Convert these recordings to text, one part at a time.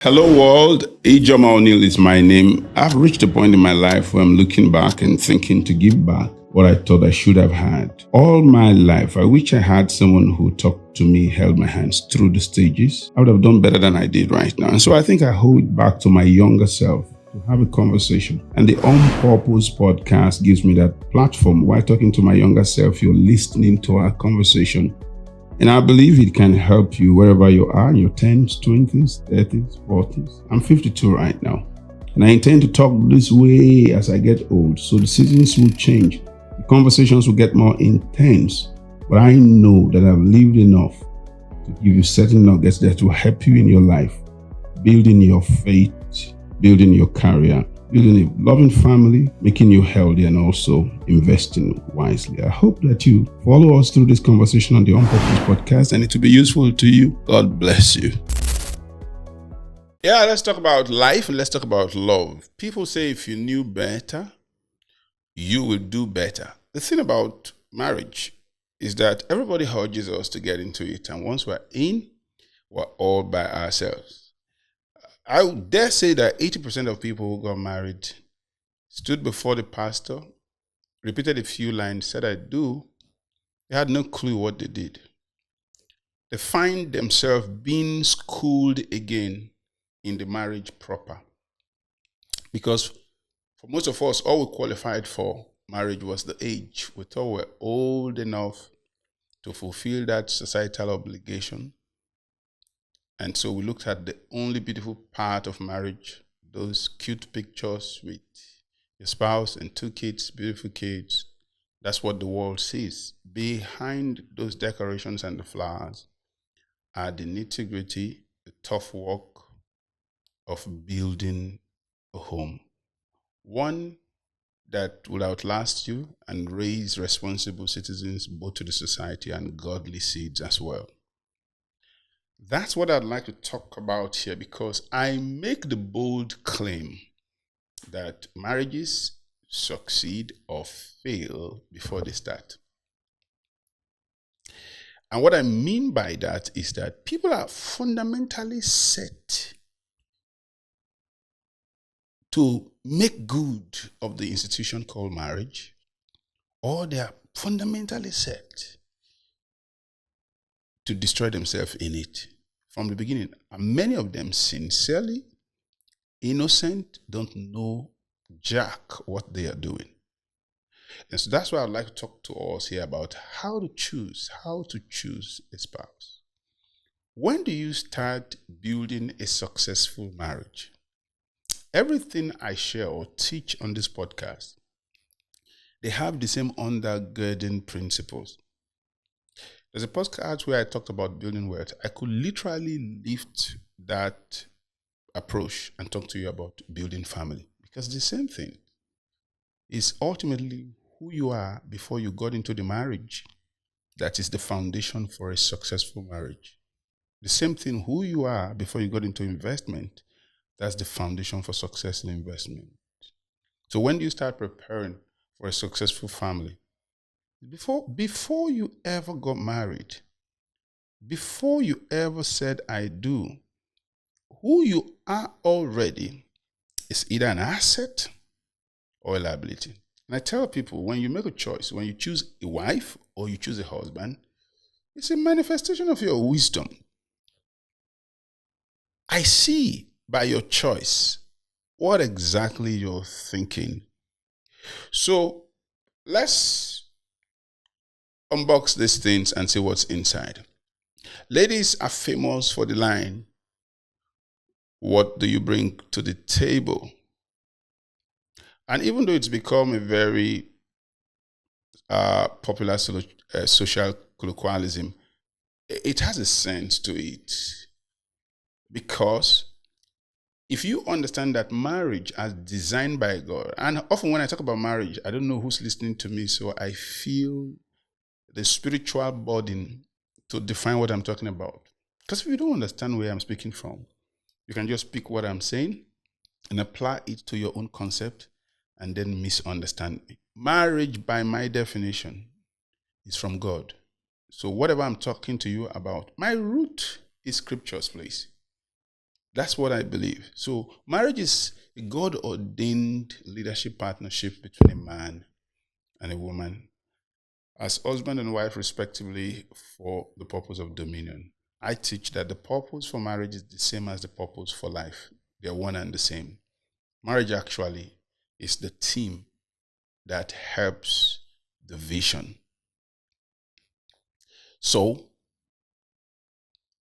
Hello, world. Ijoma O'Neill is my name. I've reached a point in my life where I'm looking back and thinking to give back what I thought I should have had. All my life, I wish I had someone who talked to me, held my hands through the stages. I would have done better than I did right now. And so I think I owe it back to my younger self to have a conversation. And the Onpurpose podcast gives me that platform. While talking to my younger self, you're listening to our conversation. And I believe it can help you wherever you are in your 10s, 20s, 30s, 40s. I'm 52 right now. And I intend to talk this way as I get old. So the seasons will change. The conversations will get more intense. But I know that I've lived enough to give you certain nuggets that will help you in your life, building your faith, building your career, building a loving family, making you healthy, and also investing wisely. I hope that you follow us through this conversation on the Onpurpose podcast and it will be useful to you. God bless you. Yeah, let's talk about life and let's talk about love. People say if you knew better, you will do better. The thing about marriage is that everybody urges us to get into it, and once we're in, we're all by ourselves. I would dare say that 80% of people who got married stood before the pastor, repeated a few lines, said, I do. They had no clue what they did. They find themselves being schooled again in the marriage proper. Because for most of us, all we qualified for marriage was the age. We thought we were old enough to fulfill that societal obligation. And so we looked at the only beautiful part of marriage, those cute pictures with your spouse and 2 kids, beautiful kids. That's what the world sees. Behind those decorations and the flowers are the nitty-gritty, the tough work of building a home. One that will outlast you and raise responsible citizens both to the society and godly seeds as well. That's what I'd like to talk about here, because I make the bold claim that marriages succeed or fail before they start. And what I mean by that is that people are fundamentally set to make good of the institution called marriage, or they are fundamentally set to destroy themselves in it from the beginning. And many of them sincerely, innocent, don't know jack what they are doing. And so that's why I'd like to talk to us here about how to choose a spouse. When do you start building a successful marriage? Everything I share or teach on this podcast, they have the same undergirding principles. There's a podcast where I talked about building wealth. I could literally lift that approach and talk to you about building family, because the same thing is ultimately who you are before you got into the marriage. That is the foundation for a successful marriage. The same thing, who you are before you got into investment, that's the foundation for success in investment. So when do you start preparing for a successful family? Before you ever got married, before you ever said I do, who you are already is either an asset or a liability. And I tell people, when you make a choice, when you choose a wife or you choose a husband, it's a manifestation of your wisdom. I see by your choice what exactly you're thinking. So let's unbox these things and see what's inside. Ladies are famous for the line, what do you bring to the table? And even though it's become a very popular social colloquialism, it has a sense to it. Because if you understand that marriage as designed by God, and often when I talk about marriage, I don't know who's listening to me, so I feel the spiritual burden to define what I'm talking about. Because if you don't understand where I'm speaking from, you can just pick what I'm saying and apply it to your own concept and then misunderstand me. Marriage, by my definition, is from God. So whatever I'm talking to you about, my root is scriptures, please. That's what I believe. So marriage is a God-ordained leadership partnership between a man and a woman as husband and wife respectively for the purpose of dominion. I teach that the purpose for marriage is the same as the purpose for life. They're one and the same. Marriage actually is the team that helps the vision. So,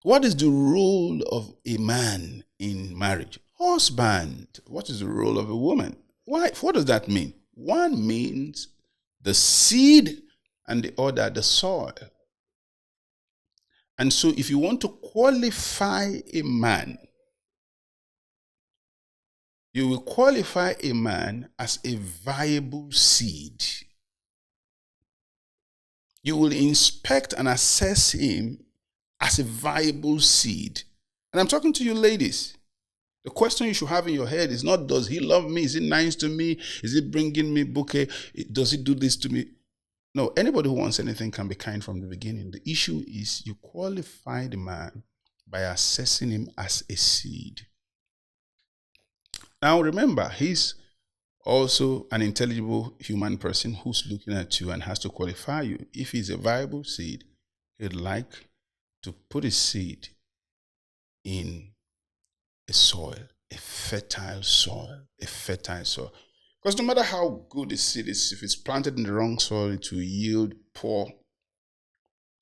what is the role of a man in marriage? Husband. What is the role of a woman? Wife. What does that mean? One means the seed and the other the soil. And so if you want to qualify a man, you will qualify a man as a viable seed. You will inspect and assess him as a viable seed. And I'm talking to you ladies. The question you should have in your head is not, does he love me? Is he nice to me? Is he bringing me bouquet? Does he do this to me? No, anybody who wants anything can be kind from the beginning. The issue is you qualify the man by assessing him as a seed. Now remember, he's also an intelligible human person who's looking at you and has to qualify you. If he's a viable seed, he'd like to put his seed in a soil, a fertile soil, a fertile soil. Because no matter how good the seed is, if it's planted in the wrong soil, it will yield poor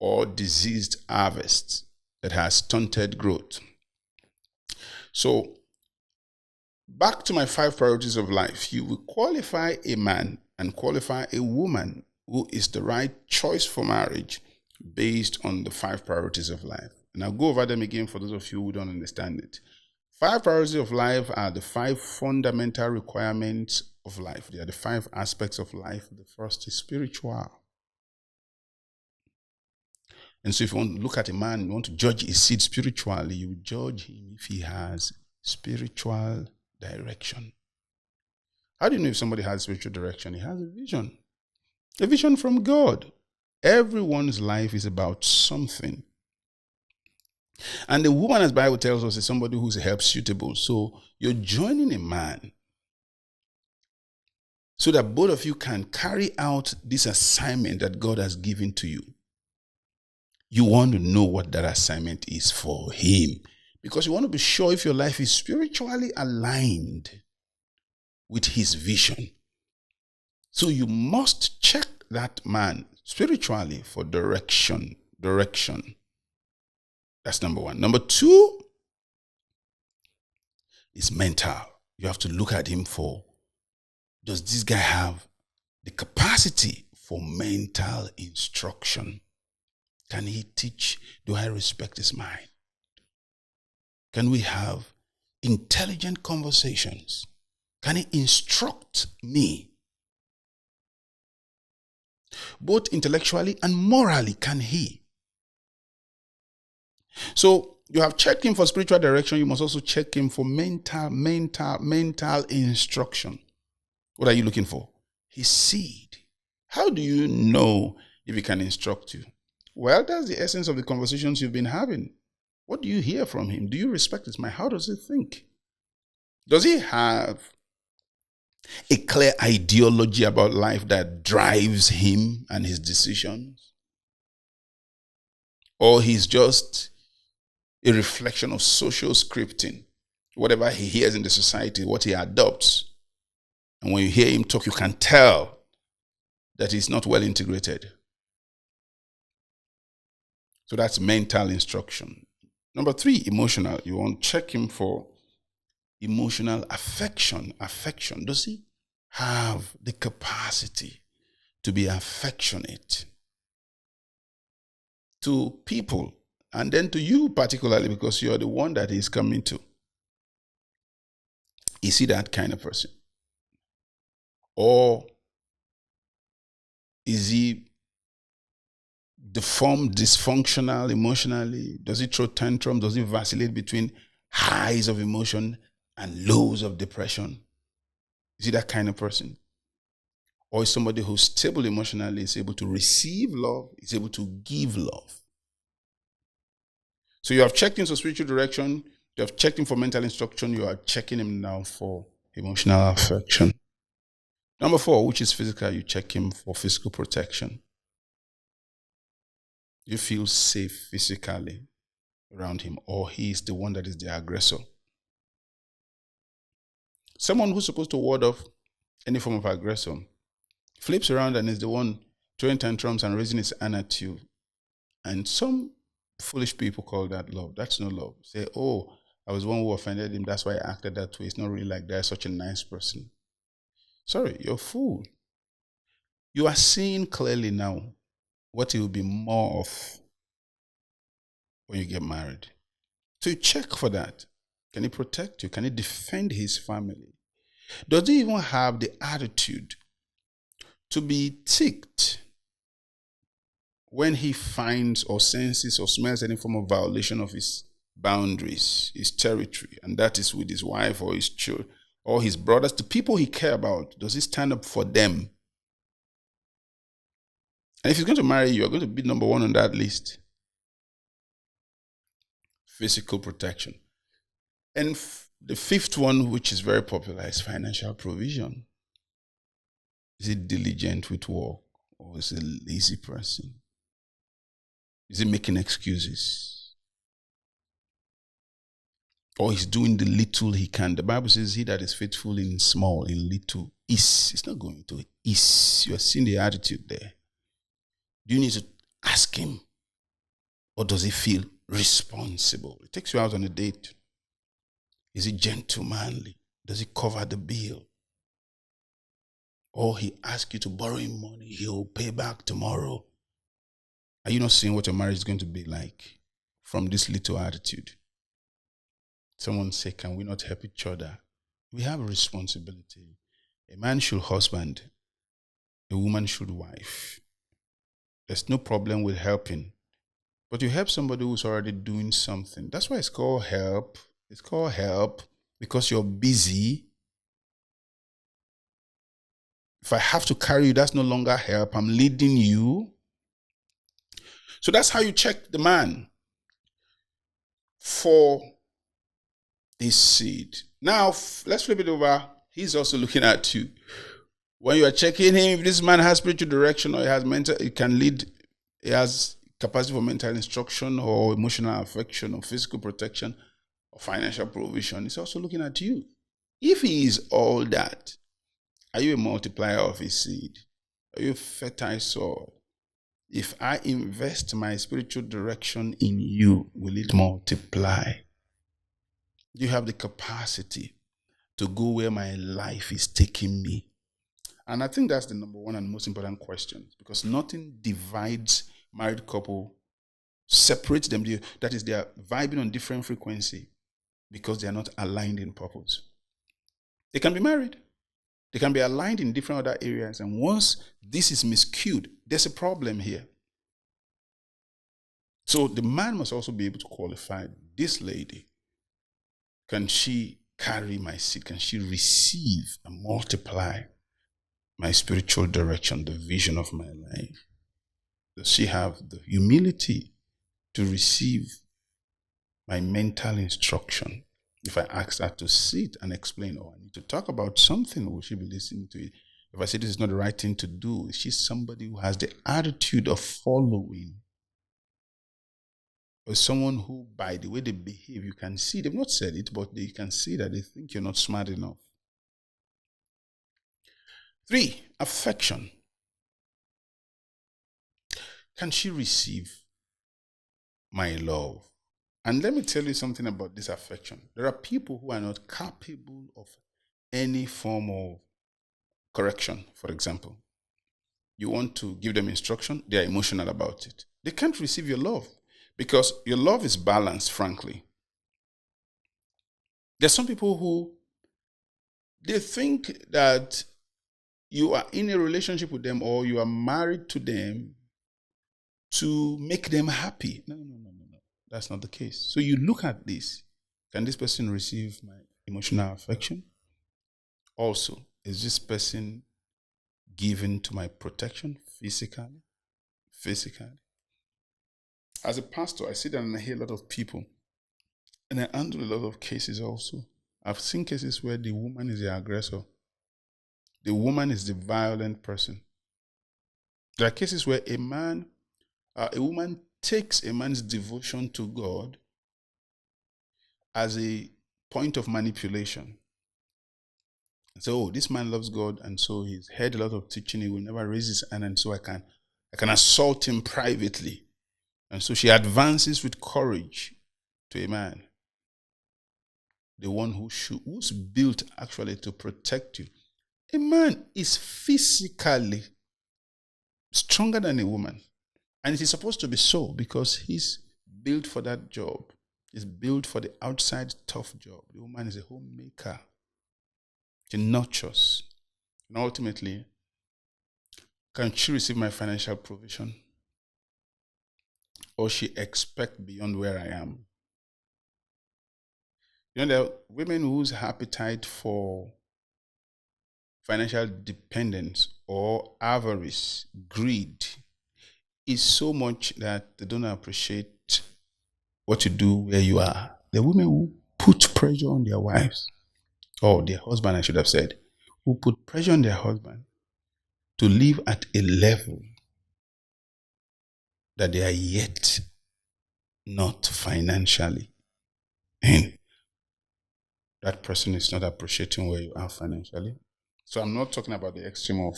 or diseased harvests that has stunted growth. So, back to my 5 priorities of life. You will qualify a man and qualify a woman who is the right choice for marriage based on the 5 priorities of life. And I'll go over them again for those of you who don't understand it. 5 priorities of life are the 5 fundamental requirements of life. They are the 5 aspects of life. The first is spiritual. And so if you want to look at a man, you want to judge his seed spiritually, you judge him if he has spiritual direction. How do you know if somebody has spiritual direction? He has a vision from God. Everyone's life is about something. And the woman, as the Bible tells us, is somebody who's help suitable. So you're joining a man so that both of you can carry out this assignment that God has given to you. You want to know what that assignment is for him, because you want to be sure if your life is spiritually aligned with his vision. So you must check that man spiritually for direction. That's number 1. Number 2 is mental. You have to look at him for, does this guy have the capacity for mental instruction? Can he teach? Do I respect his mind? Can we have intelligent conversations? Can he instruct me? Both intellectually and morally, can he? So you have checked him for spiritual direction. You must also check him for mental instruction. What are you looking for? His seed. How do you know if he can instruct you? Well, that's the essence of the conversations you've been having. What do you hear from him? Do you respect his mind? How does he think? Does he have a clear ideology about life that drives him and his decisions? Or he's just a reflection of social scripting? Whatever he hears in the society, what he adopts. And when you hear him talk, you can tell that he's not well integrated. So that's mental instruction. Number 3, emotional. You want to check him for emotional affection. Does he have the capacity to be affectionate to people, and then to you particularly, because you're the one that he's coming to? Is he that kind of person? Or is he deformed, dysfunctional emotionally? Does he throw tantrums? Does he vacillate between highs of emotion and lows of depression? Is he that kind of person? Or is somebody who's stable emotionally, is able to receive love, is able to give love? So you have checked into spiritual direction, You have checked him for mental instruction. You are checking him now for emotional affection. Number 4, which is physical, you check him for physical protection. You feel safe physically around him, or he is the one that is the aggressor. Someone who's supposed to ward off any form of aggression flips around and is the one throwing tantrums and raising his hand at you. And some foolish people call that love. That's no love. Say, oh, I was one who offended him. That's why I acted that way. It's not really like that. Such a nice person. Sorry, you're a fool. You are seeing clearly now what it will be more of when you get married. So you check for that. Can he protect you? Can he defend his family? Does he even have the attitude to be ticked when he finds or senses or smells any form of violation of his boundaries, his territory, and that is with his wife or his children or his brothers, the people he cares about? Does he stand up for them? And if he's going to marry you, you're going to be number 1 on that list. Physical protection. And the 5th one, which is very popular, is financial provision. Is he diligent with work, or is he a lazy person? Is he making excuses? Or he's doing the little he can? The Bible says, he that is faithful in small, in little, is. It's not going to is. You are seeing the attitude there. Do you need to ask him? Or does he feel responsible? It takes you out on a date. Is he gentlemanly? Does he cover the bill? Or he asks you to borrow him money, he'll pay back tomorrow. Are you not seeing what your marriage is going to be like from this little attitude? Someone say, can we not help each other? We have a responsibility. A man should husband. A woman should wife. There's no problem with helping. But you help somebody who's already doing something. That's why it's called help. It's called help because you're busy. If I have to carry you, that's no longer help. I'm leading you. So that's how you check the man for his seed. Now, let's flip it over. He's also looking at you. When you are checking him, if this man has spiritual direction or he has mental, it can lead, he has capacity for mental instruction or emotional affection or physical protection or financial provision, he's also looking at you. If he is all that, are you a multiplier of his seed? Are you a fertile soil? If I invest my spiritual direction in you, will it multiply? Do you have the capacity to go where my life is taking me? And I think that's the number 1 and most important question, because nothing divides married couple, separates them. That is, they are vibing on different frequency because they are not aligned in purpose. They can be married. They can be aligned in different other areas. And once this is miscued, there's a problem here. So the man must also be able to qualify this lady. Can she carry my seed? Can she receive and multiply my spiritual direction, the vision of my life? Does she have the humility to receive my mental instruction? If I ask her to sit and explain, oh, I need to talk about something, will she be listening to it? If I say this is not the right thing to do, is she somebody who has the attitude of following? Or someone who, by the way they behave, you can see, they've not said it, but you can see that they think you're not smart enough. 3, affection. Can she receive my love? And let me tell you something about this affection. There are people who are not capable of any form of correction, for example. You want to give them instruction, they are emotional about it. They can't receive your love because your love is balanced, frankly. There's some people who, they think that you are in a relationship with them or you are married to them to make them happy. No. That's not the case. So you look at this. Can this person receive my emotional affection? Also, is this person given to my protection physically? As a pastor, I sit down and I hear a lot of people And I handle a lot of cases also. I've seen cases where the woman is the aggressor. The woman is the violent person. There are cases where a woman takes a man's devotion to God as a point of manipulation. So, oh, this man loves God, and so he's heard a lot of teaching. He will never raise his hand, and so I can assault him privately. And so she advances with courage to a man, the one who's built actually to protect you. A man is physically stronger than a woman, and it is supposed to be so because he's built for that job. He's built for the outside tough job. The woman is a homemaker. She nurtures. And ultimately, can she receive my financial provision? Or she expect beyond where I am? You know, there are women whose appetite for financial dependence or avarice, greed, is so much that they don't appreciate what you do where you are. The women who put pressure on their wives, or their husband, I should have said, who put pressure on their husband to live at a level that they are yet not financially. And that person is not appreciating where you are financially. So I'm not talking about the extreme of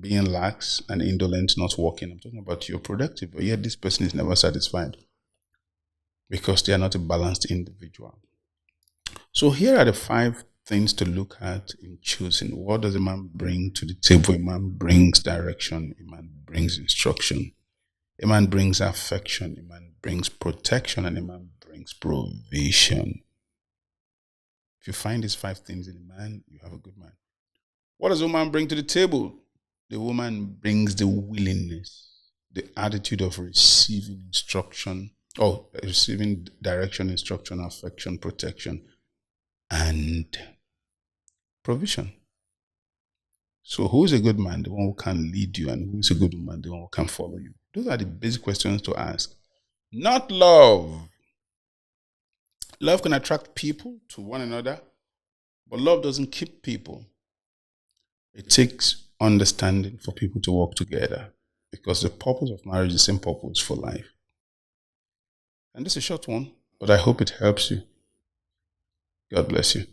being lax and indolent, not working. I'm talking about you're productive, but yet this person is never satisfied because they are not a balanced individual. So here are the 5 things to look at in choosing. What does a man bring to the table? A man brings direction. A man brings instruction. A man brings affection. A man brings protection. And a man brings provision. If you find these 5 things in a man, you have a good man. What does a woman bring to the table? The woman brings the willingness, the attitude of receiving instruction, receiving direction, instruction, affection, protection, and provision. So who is a good man? The one who can lead you. And who is a good woman? The one who can follow you. Those are the basic questions to ask. Not love. Love can attract people to one another, but love doesn't keep people. It takes understanding for people to work together because the purpose of marriage is the same purpose for life. And this is a short one, but I hope it helps you. God bless you.